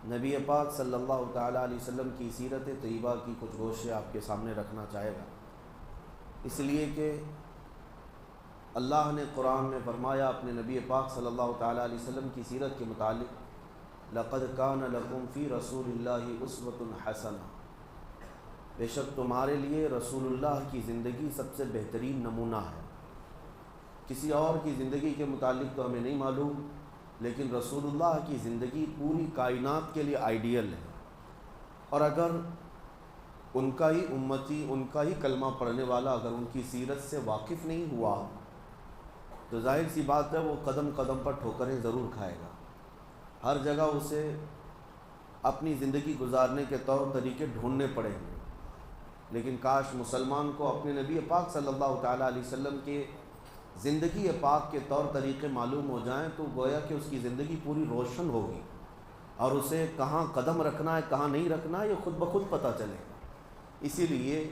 نبی پاک صلی اللہ تعالیٰ علیہ وسلم کی سیرت طیبہ کی کچھ گوشے آپ کے سامنے رکھنا چاہے گا، اس لیے کہ اللہ نے قرآن میں فرمایا اپنے نبی پاک صلی اللہ تعالیٰ علیہ وسلم کی سیرت کے متعلق، لَقَدْ كَانَ لَكُمْ فِي رَسُولِ اللَّهِ أُسْوَةٌ حَسَنَةٌ، بے شک تمہارے لیے رسول اللہ کی زندگی سب سے بہترین نمونہ ہے۔ کسی اور کی زندگی کے متعلق تو ہمیں نہیں معلوم، لیکن رسول اللہ کی زندگی پوری کائنات کے لیے آئیڈیل ہے، اور اگر ان کا ہی امتی، ان کا ہی کلمہ پڑھنے والا اگر ان کی سیرت سے واقف نہیں ہوا تو ظاہر سی بات ہے وہ قدم قدم پر ٹھوکریں ضرور کھائے گا، ہر جگہ اسے اپنی زندگی گزارنے کے طور طریقے ڈھونڈنے پڑیں گے۔ لیکن کاش مسلمان کو اپنے نبی پاک صلی اللہ تعالیٰ علیہ وسلم کے زندگی پاک کے طور طریقے معلوم ہو جائیں تو گویا کہ اس کی زندگی پوری روشن ہوگی، اور اسے کہاں قدم رکھنا ہے کہاں نہیں رکھنا ہے یہ خود بخود پتہ چلے گا۔ اسی لیے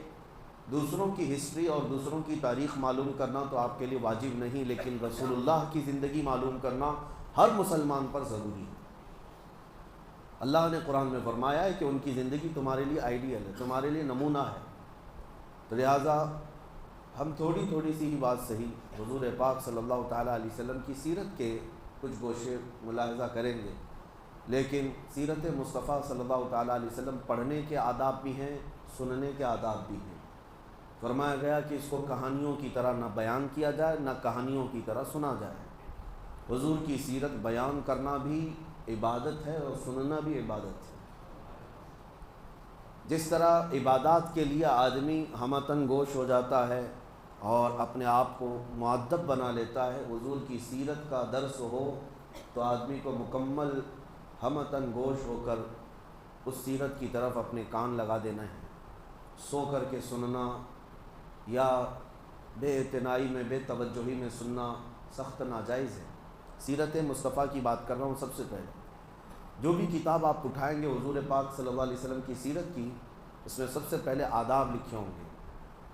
دوسروں کی ہسٹری اور دوسروں کی تاریخ معلوم کرنا تو آپ کے لیے واجب نہیں، لیکن رسول اللہ کی زندگی معلوم کرنا ہر مسلمان پر ضروری ہے۔ اللہ نے قرآن میں فرمایا ہے کہ ان کی زندگی تمہارے لیے آئیڈیل ہے، تمہارے لیے نمونہ ہے، تو لہٰذا ہم تھوڑی تھوڑی سی ہی بات صحیح حضور پاک صلی اللہ تعالیٰ علیہ وسلم کی سیرت کے کچھ گوشے ملاحظہ کریں گے، لیکن سیرت مصطفیٰ صلی اللہ تعالیٰ علیہ وسلم پڑھنے کے آداب بھی ہیں، سننے کے آداب بھی ہیں۔ فرمایا گیا کہ اس کو کہانیوں کی طرح نہ بیان کیا جائے نہ کہانیوں کی طرح سنا جائے۔ حضور کی سیرت بیان کرنا بھی عبادت ہے اور سننا بھی عبادت ہے۔ جس طرح عبادات کے لیے آدمی ہمتن گوش ہو جاتا ہے اور اپنے آپ کو مؤدب بنا لیتا ہے، حضور کی سیرت کا درس ہو تو آدمی کو مکمل ہمتن گوش ہو کر اس سیرت کی طرف اپنے کان لگا دینا ہے۔ سو کر کے سننا یا بے اعتنائی میں، بے توجہی میں سننا سخت ناجائز ہے۔ سیرت مصطفیٰ کی بات کر رہا ہوں۔ سب سے پہلے جو بھی کتاب آپ اٹھائیں گے حضور پاک صلی اللہ علیہ وسلم کی سیرت کی، اس میں سب سے پہلے آداب لکھے ہوں گے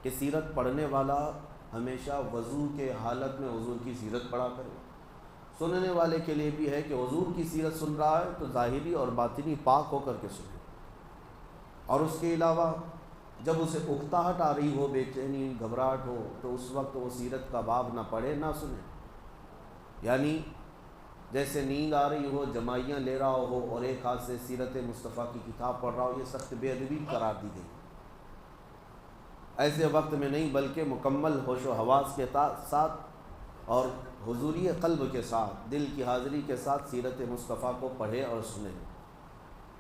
کہ سیرت پڑھنے والا ہمیشہ وضو کے حالت میں حضور کی سیرت پڑھا کرے۔ سننے والے کے لیے بھی ہے کہ حضور کی سیرت سن رہا ہے تو ظاہری اور باطنی پاک ہو کر کے سنے، اور اس کے علاوہ جب اسے اکتاہٹ آ رہی ہو، بے چینی، گھبراہٹ ہو، تو اس وقت وہ سیرت کا باب نہ پڑھے نہ سنے۔ یعنی جیسے نیند آ رہی ہو، جمائیاں لے رہا ہو اور ایک ہاتھ سے سیرت مصطفیٰ کی کتاب پڑھ رہا ہو، یہ سخت بے ادبی قرار دی گئی۔ ایسے وقت میں نہیں بلکہ مکمل ہوش و حواس کے ساتھ اور حضوری قلب کے ساتھ، دل کی حاضری کے ساتھ سیرت مصطفیٰ کو پڑھے اور سنے،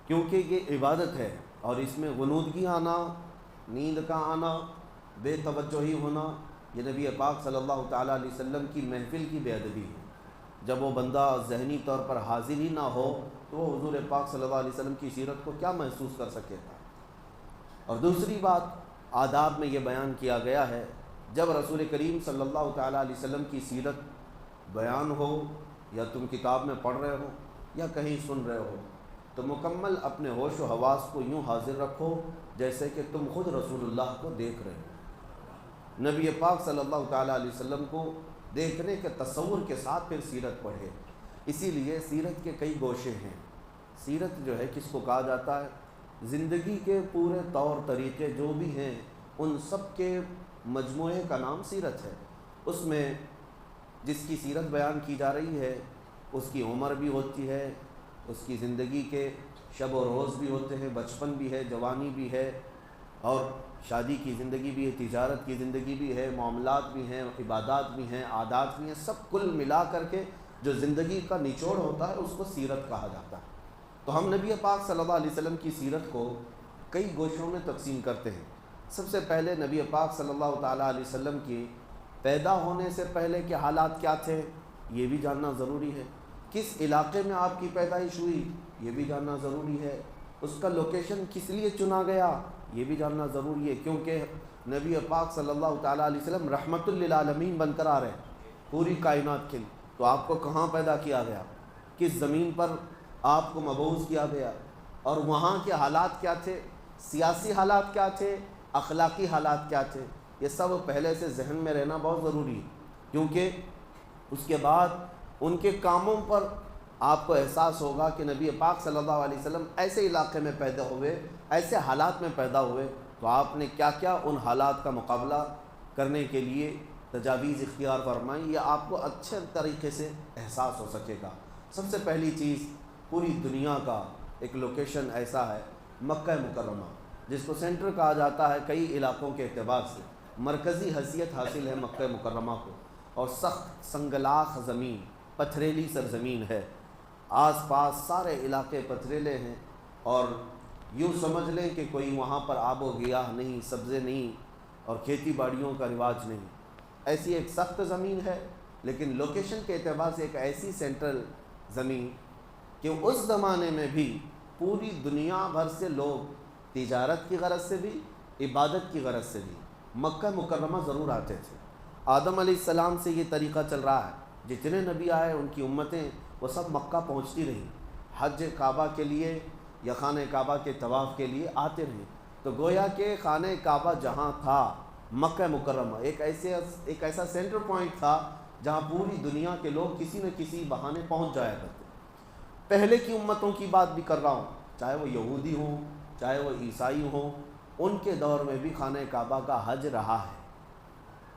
کیونکہ یہ عبادت ہے، اور اس میں غنودگی آنا، نیند کا آنا، بے توجہی ہونا، یہ نبی پاک صلی اللہ تعالیٰ علیہ وسلم کی محفل کی بے ادبی ہے۔ جب وہ بندہ ذہنی طور پر حاضر ہی نہ ہو تو وہ حضور پاک صلی اللہ علیہ وسلم کی سیرت کو کیا محسوس کر سکے گا۔ اور دوسری بات آداب میں یہ بیان کیا گیا ہے، جب رسول کریم صلی اللہ تعالیٰ علیہ وسلم کی سیرت بیان ہو، یا تم کتاب میں پڑھ رہے ہو یا کہیں سن رہے ہو، تو مکمل اپنے ہوش و حواس کو یوں حاضر رکھو جیسے کہ تم خود رسول اللہ کو دیکھ رہے ہو۔ نبی پاک صلی اللہ تعالیٰ علیہ وسلم کو دیکھنے کے تصور کے ساتھ پھر سیرت پڑھے۔ اسی لیے سیرت کے کئی گوشے ہیں۔ سیرت جو ہے کس کو کہا جاتا ہے؟ زندگی کے پورے طور طریقے جو بھی ہیں ان سب کے مجموعے کا نام سیرت ہے۔ اس میں جس کی سیرت بیان کی جا رہی ہے اس کی عمر بھی ہوتی ہے، اس کی زندگی کے شب و روز بھی ہوتے ہیں، بچپن بھی ہے، جوانی بھی ہے، اور شادی کی زندگی بھی ہے، تجارت کی زندگی بھی ہے، معاملات بھی ہیں، عبادات بھی ہیں، عادات بھی ہیں، سب کل ملا کر کے جو زندگی کا نچوڑ ہوتا ہے اس کو سیرت کہا جاتا ہے۔ تو ہم نبی پاک صلی اللہ علیہ وسلم کی سیرت کو کئی گوشوں میں تقسیم کرتے ہیں۔ سب سے پہلے نبی پاک صلی اللہ تعالیٰ علیہ وسلم کی پیدا ہونے سے پہلے کے حالات کیا تھے یہ بھی جاننا ضروری ہے۔ کس علاقے میں آپ کی پیدائش ہوئی یہ بھی جاننا ضروری ہے۔ اس کا لوکیشن کس لیے چنا گیا یہ بھی جاننا ضروری ہے، کیونکہ نبی پاک صلی اللہ تعالیٰ علیہ وسلم رحمت للعالمین بن کر آ رہے ہیں پوری کائنات کے لیے۔ تو آپ کو کہاں پیدا کیا گیا، کس زمین پر آپ کو مبعوث کیا گیا، اور وہاں کے حالات کیا تھے، سیاسی حالات کیا تھے، اخلاقی حالات کیا تھے، یہ سب پہلے سے ذہن میں رہنا بہت ضروری ہے، کیونکہ اس کے بعد ان کے کاموں پر آپ کو احساس ہوگا کہ نبی پاک صلی اللہ علیہ وسلم ایسے علاقے میں پیدا ہوئے، ایسے حالات میں پیدا ہوئے، تو آپ نے کیا کیا ان حالات کا مقابلہ کرنے کے لیے تجاویز اختیار فرمائی، یہ آپ کو اچھے طریقے سے احساس ہو سکے گا۔ سب سے پہلی چیز، پوری دنیا کا ایک لوکیشن ایسا ہے مکہ مکرمہ، جس کو سینٹر کہا جاتا ہے کئی علاقوں کے اعتبار سے، مرکزی حیثیت حاصل ہے مکہ مکرمہ کو، اور سخت سنگلاخ زمین، پتھریلی سرزمین ہے، آس پاس سارے علاقے پتھریلے ہیں، اور یوں سمجھ لیں کہ کوئی وہاں پر آب و گیاہ نہیں، سبزے نہیں، اور کھیتی باڑیوں کا رواج نہیں، ایسی ایک سخت زمین ہے، لیکن لوکیشن کے اعتبار سے ایک ایسی سینٹرل زمین کہ اس زمانے میں بھی پوری دنیا بھر سے لوگ تجارت کی غرض سے بھی، عبادت کی غرض سے بھی مکہ مکرمہ ضرور آتے تھے۔ آدم علیہ السلام سے یہ طریقہ چل رہا ہے، جتنے نبی آئے ان کی امتیں وہ سب مکہ پہنچتی رہیں، حج کعبہ کے لیے یا خانہ کعبہ کے طواف کے لیے آتے رہیں، تو گویا کہ خانہ کعبہ جہاں تھا مکہ مکرمہ ایک ایسا سینٹر پوائنٹ تھا جہاں پوری دنیا کے لوگ کسی نہ کسی بہانے پہنچ جایا کرتے۔ پہلے کی امتوں کی بات بھی کر رہا ہوں، چاہے وہ یہودی ہوں چاہے وہ عیسائی ہوں، ان کے دور میں بھی خانہ کعبہ کا حج رہا ہے،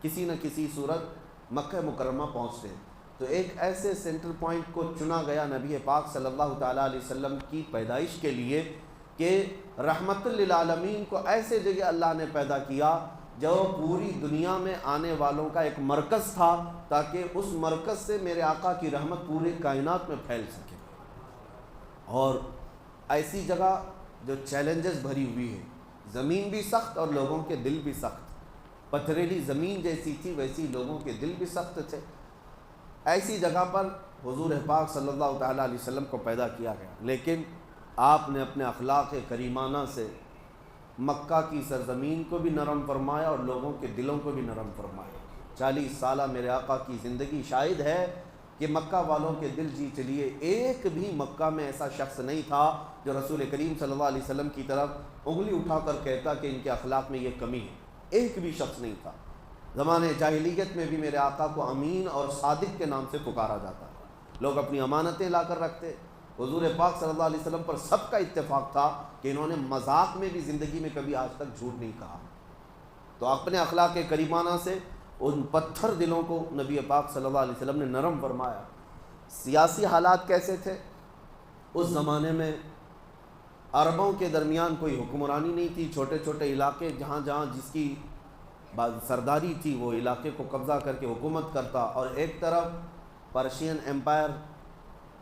کسی نہ کسی صورت مکہ مکرمہ پہنچتے ہیں۔ تو ایک ایسے سینٹر پوائنٹ کو چنا گیا نبی پاک صلی اللہ تعالیٰ علیہ وسلم کی پیدائش کے لیے کہ رحمت للعالمین کو ایسے جگہ اللہ نے پیدا کیا جو پوری دنیا میں آنے والوں کا ایک مرکز تھا، تاکہ اس مرکز سے میرے آقا کی رحمت پورے کائنات میں پھیل سکے، اور ایسی جگہ جو چیلنجز بھری ہوئی ہے، زمین بھی سخت اور لوگوں کے دل بھی سخت، پتھریلی زمین جیسی تھی ویسی لوگوں کے دل بھی سخت تھے، ایسی جگہ پر حضور پاک صلی اللہ تعالیٰ علیہ وسلم کو پیدا کیا گیا، لیکن آپ نے اپنے اخلاق کریمانہ سے مکہ کی سرزمین کو بھی نرم فرمایا اور لوگوں کے دلوں کو بھی نرم فرمایا۔ 40 سالہ میرے آقا کی زندگی شاہد ہے کہ مکہ والوں کے دل جیت لیے، ایک بھی مکہ میں ایسا شخص نہیں تھا جو رسول کریم صلی اللہ علیہ وسلم کی طرف انگلی اٹھا کر کہتا کہ ان کے اخلاق میں یہ کمی ہے، ایک بھی شخص نہیں تھا۔ زمانے جاہلیت میں بھی میرے آقا کو امین اور صادق کے نام سے پکارا جاتا، لوگ اپنی امانتیں لا کر رکھتے۔ حضور پاک صلی اللہ علیہ وسلم پر سب کا اتفاق تھا کہ انہوں نے مذاق میں بھی زندگی میں کبھی آج تک جھوٹ نہیں کہا، تو اپنے اخلاق کریمانہ سے ان پتھر دلوں کو نبی پاک صلی اللہ علیہ وسلم نے نرم فرمایا۔ سیاسی حالات کیسے تھے اس زمانے میں؟ عربوں کے درمیان کوئی حکمرانی نہیں تھی، چھوٹے چھوٹے علاقے جہاں جہاں جس کی سرداری تھی وہ علاقے کو قبضہ کر کے حکومت کرتا، اور ایک طرف پرشین ایمپائر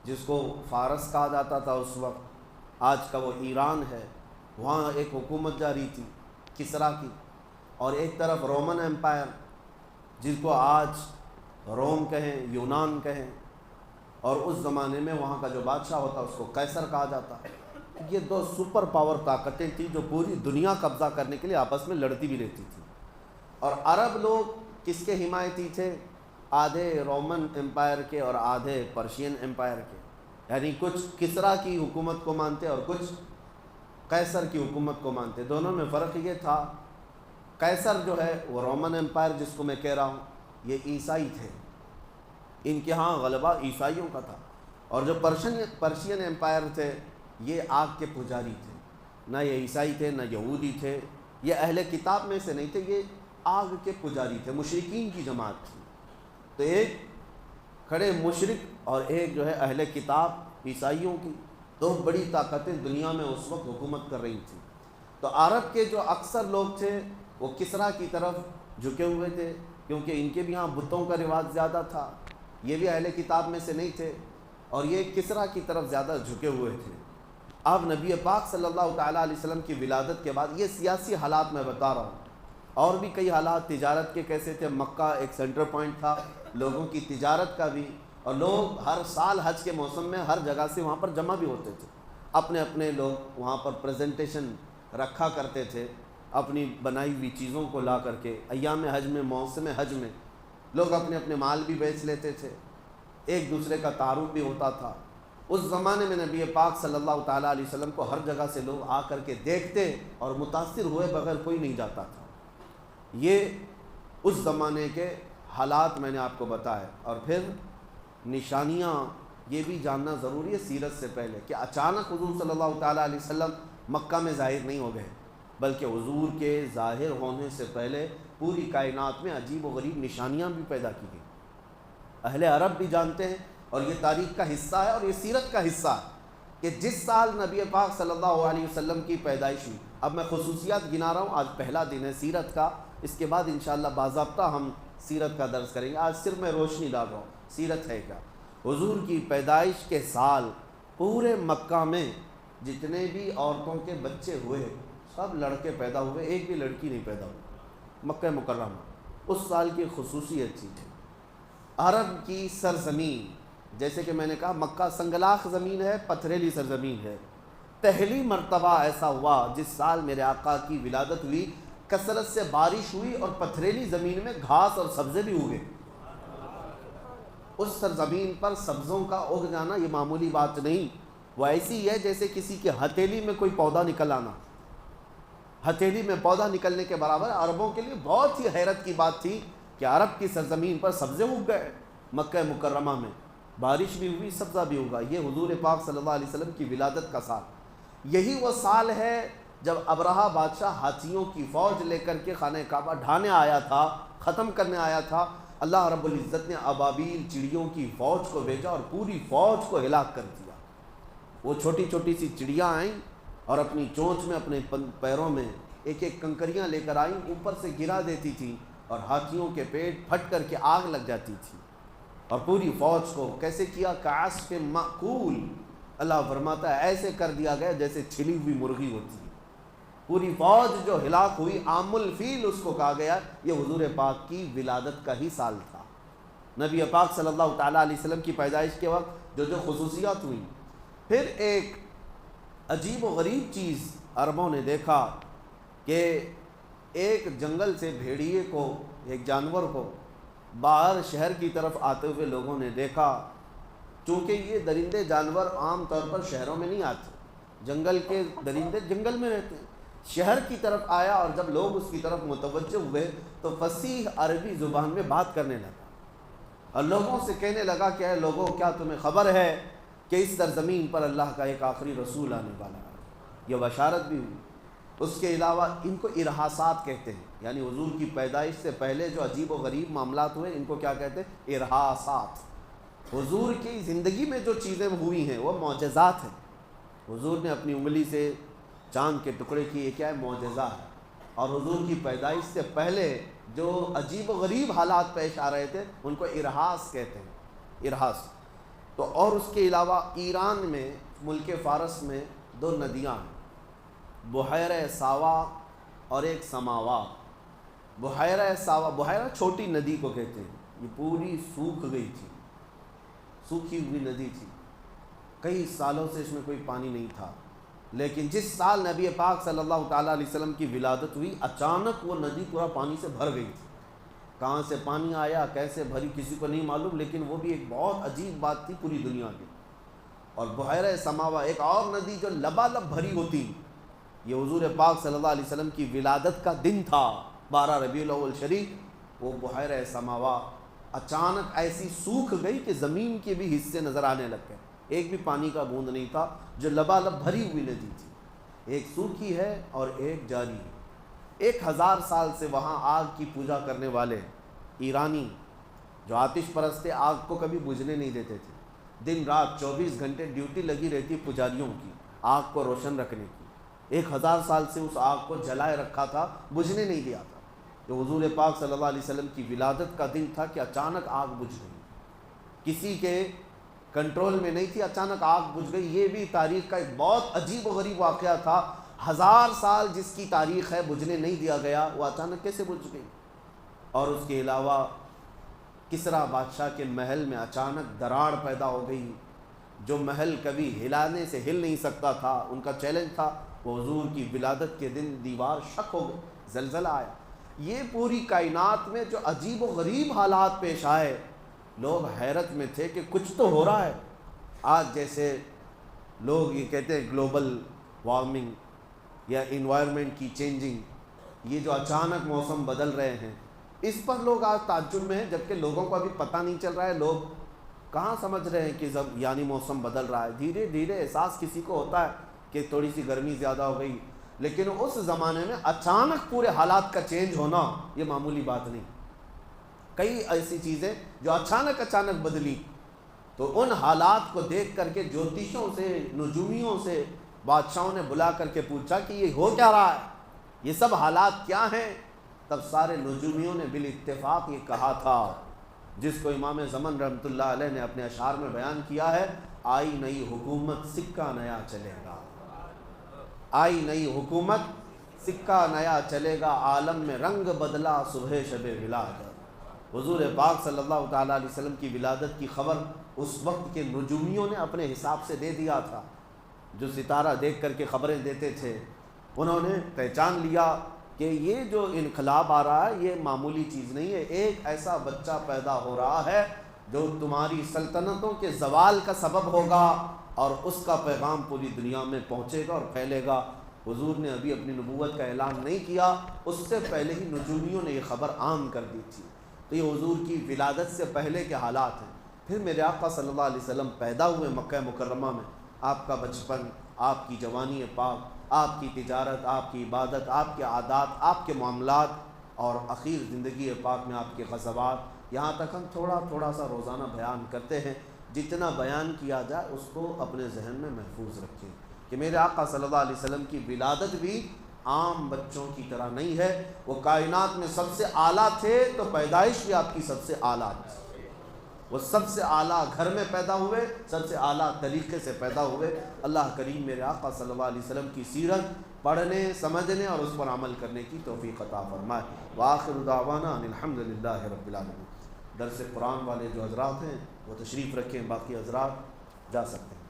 جس کو فارس کہا جاتا تھا اس وقت، آج کا وہ ایران ہے، وہاں ایک حکومت جاری تھی کسرا کی، اور ایک طرف رومن ایمپائر جس کو آج روم کہیں یونان کہیں، اور اس زمانے میں وہاں کا جو بادشاہ ہوتا اس کو قیصر کہا جاتا۔ یہ دو سپر پاور طاقتیں تھیں جو پوری دنیا قبضہ کرنے کے لیے آپس میں لڑتی بھی رہتی تھی، اور عرب لوگ کس کے حمایتی تھے؟ آدھے رومن امپائر کے اور آدھے پرشین امپائر کے، یعنی کچھ کسرا کی حکومت کو مانتے اور کچھ قیصر کی حکومت کو مانتے۔ دونوں میں فرق یہ تھا، قیصر جو ہے وہ رومن امپائر جس کو میں کہہ رہا ہوں یہ عیسائی تھے، ان کے ہاں غلبہ عیسائیوں کا تھا، اور جو پرشین امپائر تھے یہ آگ کے پجاری تھے، نہ یہ عیسائی تھے نہ یہودی تھے، یہ اہل کتاب میں سے نہیں تھے، یہ آگ کے پجاری تھے، مشرکین کی جماعت تھی۔ تو ایک کھڑے مشرک اور ایک جو ہے اہل کتاب عیسائیوں کی، دو بڑی طاقتیں دنیا میں اس وقت حکومت کر رہی تھیں۔ تو عرب کے جو اکثر لوگ تھے وہ کسرا کی طرف جھکے ہوئے تھے، کیونکہ ان کے بھی یہاں بتوں کا رواج زیادہ تھا، یہ بھی اہل کتاب میں سے نہیں تھے، اور یہ کسرا کی طرف زیادہ جھکے ہوئے تھے۔ اب نبی پاک صلی اللہ تعالیٰ علیہ وسلم کی ولادت کے بعد یہ سیاسی حالات میں بتا رہا ہوں، اور بھی کئی حالات تجارت کے کیسے تھے۔ مکہ ایک سینٹر پوائنٹ تھا لوگوں کی تجارت کا بھی، اور لوگ ہر سال حج کے موسم میں ہر جگہ سے وہاں پر جمع بھی ہوتے تھے، اپنے اپنے لوگ وہاں پر پریزنٹیشن رکھا کرتے تھے، اپنی بنائی ہوئی چیزوں کو لا کر کے ایام حج میں، موسم حج میں لوگ اپنے اپنے مال بھی بیچ لیتے تھے، ایک دوسرے کا تعارف بھی ہوتا تھا۔ اس زمانے میں نبی پاک صلی اللہ تعالیٰ علیہ وسلم کو ہر جگہ سے لوگ آ کر کے دیکھتے اور متاثر ہوئے بغیر کوئی نہیں جاتا تھا۔ یہ اس زمانے کے حالات میں نے آپ کو بتائے، اور پھر نشانیاں یہ بھی جاننا ضروری ہے سیرت سے پہلے کہ اچانک حضور صلی اللہ تعالیٰ علیہ وسلم مکہ میں ظاہر نہیں ہو گئے، بلکہ حضور کے ظاہر ہونے سے پہلے پوری کائنات میں عجیب و غریب نشانیاں بھی پیدا کی گئیں۔ اہل عرب بھی جانتے ہیں، اور یہ تاریخ کا حصہ ہے اور یہ سیرت کا حصہ ہے کہ جس سال نبی پاک صلی اللہ علیہ وسلم کی پیدائش ہوئی، اب میں خصوصیات گنا رہا ہوں، آج پہلا دن ہے سیرت کا، اس کے بعد انشاءاللہ باضابطہ ہم سیرت کا درس کریں گے، آج صرف میں روشنی ڈال رہا ہوں سیرت ہے کیا۔ حضور کی پیدائش کے سال پورے مکہ میں جتنے بھی عورتوں کے بچے ہوئے سب لڑکے پیدا ہوئے، ایک بھی لڑکی نہیں پیدا ہوئی مکہ مکرمہ۔ اس سال کی خصوصیت تھی عرب کی سرزمین، جیسے کہ میں نے کہا مکہ سنگلاخ زمین ہے، پتھریلی سرزمین ہے، پہلی مرتبہ ایسا ہوا جس سال میرے آقا کی ولادت ہوئی کثرت سے بارش ہوئی اور پتھریلی زمین میں گھاس اور سبزے بھی اگے۔ اس سرزمین پر سبزوں کا اگ جانا یہ معمولی بات نہیں، وہ ایسی ہے جیسے کسی کی ہتھیلی میں کوئی پودا نکل آنا، ہتھیلی میں پودا نکلنے کے برابر۔ عربوں کے لیے بہت ہی حیرت کی بات تھی کہ عرب کی سرزمین پر سبزے اگ گئے، مکہ مکرمہ میں بارش بھی ہوئی، سبزہ بھی ہوگا۔ یہ حضور پاک صلی اللہ علیہ وسلم کی ولادت کا سال، یہی وہ سال ہے جب ابرہہ بادشاہ ہاتھیوں کی فوج لے کر کے خانہ کعبہ ڈھانے آیا تھا، ختم کرنے آیا تھا۔ اللہ رب العزت نے ابابیل چڑیوں کی فوج کو بھیجا اور پوری فوج کو ہلاک کر دیا۔ وہ چھوٹی چھوٹی سی چڑیاں آئیں اور اپنی چونچ میں اپنے پیروں میں ایک ایک کنکریاں لے کر آئیں، اوپر سے گرا دیتی تھیں اور ہاتھیوں کے پیٹ پھٹ کر کے آگ لگ جاتی تھی، اور پوری فوج کو کیسے کیا، کعصف مأکول، اللہ فرماتا ہے ایسے کر دیا گیا جیسے چھلی ہوئی مرغی ہوتی ہے۔ پوری فوج جو ہلاک ہوئی، عام الفیل اس کو کہا گیا، یہ حضور پاک کی ولادت کا ہی سال تھا۔ نبی پاک صلی اللہ تعالیٰ علیہ وسلم کی پیدائش کے وقت جو خصوصیات ہوئی، پھر ایک عجیب و غریب چیز عربوں نے دیکھا کہ ایک جنگل سے بھیڑیے کو، ایک جانور کو باہر شہر کی طرف آتے ہوئے لوگوں نے دیکھا۔ چونکہ یہ درندے جانور عام طور پر شہروں میں نہیں آتے، جنگل کے درندے جنگل میں رہتے ہیں، شہر کی طرف آیا، اور جب لوگ اس کی طرف متوجہ ہوئے تو فصیح عربی زبان میں بات کرنے لگا اور لوگوں سے کہنے لگا کہ اے لوگوں، کیا تمہیں خبر ہے کہ اس سرزمین پر اللہ کا ایک آخری رسول آنے والا ہے؟ یہ بشارت بھی ہوئی۔ اس کے علاوہ ان کو ارہاسات کہتے ہیں، یعنی حضور کی پیدائش سے پہلے جو عجیب و غریب معاملات ہوئے ان کو کیا کہتے ہیں؟ ارہاسات۔ حضور کی زندگی میں جو چیزیں ہوئی ہیں وہ معجزات ہیں۔ حضور نے اپنی انگلی سے چاند کے ٹکڑے کیے، یہ کیا ہے؟ معجزہ ہے۔ اور حضور کی پیدائش سے پہلے جو عجیب و غریب حالات پیش آ رہے تھے ان کو ارہاس کہتے ہیں، ارہاس۔ تو اور اس کے علاوہ ایران میں، ملک فارس میں 2 ندیاں ہیں، بحیرہ ساوا اور ایک سماوا۔ بحیرہ ساوا، بحیرہ چھوٹی ندی کو کہتے ہیں، یہ پوری سوکھ گئی تھی، سوکھی ہوئی ندی تھی، کئی سالوں سے اس میں کوئی پانی نہیں تھا، لیکن جس سال نبی پاک صلی اللہ تعالیٰ علیہ وسلم کی ولادت ہوئی اچانک وہ ندی پورا پانی سے بھر گئی تھی۔ کہاں سے پانی آیا، کیسے بھری، کسی کو نہیں معلوم، لیکن وہ بھی ایک بہت عجیب بات تھی پوری دنیا کی۔ اور بحیرہ سماوا ایک اور ندی جو لبالب بھری ہوتی، یہ حضور پاک صلی اللہ علیہ وسلم کی ولادت کا دن تھا، 12 ربیع الاول شریف۔ وہ بحیرہ سماوا اچانک ایسی سوکھ گئی کہ زمین کے بھی حصے نظر آنے لگ گئے، ایک بھی پانی کا بوند نہیں تھا، جو لبالب بھری ہوئی ندی تھی، ایک سوکھی ہے اور ایک جاری ہے۔ 1000 سال سے وہاں آگ کی پوجا کرنے والے ایرانی جو آتش پرست تھے، آگ کو کبھی بجھنے نہیں دیتے تھے، دن رات 24 گھنٹے ڈیوٹی لگی رہتی پجاریوں کی آگ کو روشن رکھنے کی۔ 1000 سال سے اس آگ کو جلائے رکھا تھا، بجھنے نہیں دیا تھا۔ تو حضور پاک صلی اللہ علیہ وسلم کی ولادت کا دن تھا کہ اچانک آگ بجھ گئی، کسی کے کنٹرول میں نہیں تھی، اچانک آگ بجھ گئی۔ یہ بھی تاریخ کا ایک بہت عجیب و غریب واقعہ تھا، 1000 سال جس کی تاریخ ہے بجھنے نہیں دیا گیا، وہ اچانک کیسے بجھ گئی۔ اور اس کے علاوہ کسریٰ بادشاہ کے محل میں اچانک دراڑ پیدا ہو گئی، جو محل کبھی ہلانے سے ہل نہیں سکتا تھا، ان کا چیلنج تھا، وہ حضور کی ولادت کے دن دیوار شک ہو گئی، زلزلہ آیا۔ یہ پوری کائنات میں جو عجیب و غریب حالات پیش آئے، لوگ حیرت میں تھے کہ کچھ تو ہو رہا ہے۔ آج جیسے لوگ یہ کہتے ہیں گلوبل وارمنگ یا انوائرمنٹ کی چینجنگ، یہ جو اچانک موسم بدل رہے ہیں، اس پر لوگ آج تعجب میں ہیں، جبکہ لوگوں کو ابھی پتہ نہیں چل رہا ہے، لوگ کہاں سمجھ رہے ہیں کہ یعنی موسم بدل رہا ہے. دھیرے دھیرے احساس کسی کو ہوتا ہے کہ تھوڑی سی گرمی زیادہ ہو گئی، لیکن اس زمانے میں اچانک پورے حالات کا چینج ہونا یہ معمولی بات نہیں. کئی ایسی چیزیں جو اچانک بدلی، تو ان حالات کو دیکھ کر کے جوتیشوں سے، نجومیوں سے بادشاہوں نے بلا کر کے پوچھا کہ یہ ہو کیا رہا ہے، یہ سب حالات کیا ہیں؟ تب سارے نجومیوں نے بالاتفاق یہ کہا تھا، جس کو امام زمن رحمۃ اللہ علیہ نے اپنے اشعار میں بیان کیا ہے، آئی نئی حکومت سکہ نیا چلے گا. آئی نئی حکومت سکہ نیا چلے گا، عالم میں رنگ بدلا صبح شب ولادت. حضور پاک صلی اللہ تعالیٰ علیہ وسلم کی ولادت کی خبر اس وقت کے نجومیوں نے اپنے حساب سے دے دیا تھا. جو ستارہ دیکھ کر کے خبریں دیتے تھے، انہوں نے پہچان لیا کہ یہ جو انقلاب آ رہا ہے یہ معمولی چیز نہیں ہے. ایک ایسا بچہ پیدا ہو رہا ہے جو تمہاری سلطنتوں کے زوال کا سبب ہوگا اور اس کا پیغام پوری دنیا میں پہنچے گا اور پھیلے گا. حضور نے ابھی اپنی نبوت کا اعلان نہیں کیا، اس سے پہلے ہی نجومیوں نے یہ خبر عام کر دی تھی. تو یہ حضور کی ولادت سے پہلے کے حالات ہیں. پھر میرے آقا صلی اللہ علیہ وسلم پیدا ہوئے مکہ مکرمہ میں. آپ کا بچپن، آپ کی جوانی پاک، آپ کی تجارت، آپ کی عبادت، آپ کے عادات، آپ کے معاملات، اور اخیر زندگی پاک میں آپ کے غزوات، یہاں تک ہم تھوڑا تھوڑا سا روزانہ بیان کرتے ہیں. جتنا بیان کیا جائے اس کو اپنے ذہن میں محفوظ رکھیں کہ میرے آقا صلی اللہ علیہ وسلم کی ولادت بھی عام بچوں کی طرح نہیں ہے. وہ کائنات میں سب سے اعلیٰ تھے تو پیدائش بھی آپ کی سب سے اعلیٰ تھی. وہ سب سے اعلیٰ گھر میں پیدا ہوئے، سب سے اعلیٰ طریقے سے پیدا ہوئے. اللہ کریم میرے آقا صلی اللہ علیہ وسلم کی سیرت پڑھنے، سمجھنے اور اس پر عمل کرنے کی توفیق عطا فرمائے. وآخر دعوانا ان الحمد للہ رب العالمین. درس قرآن والے جو حضرات ہیں وہ تشریف رکھیں، باقی حضرات جا سکتے ہیں.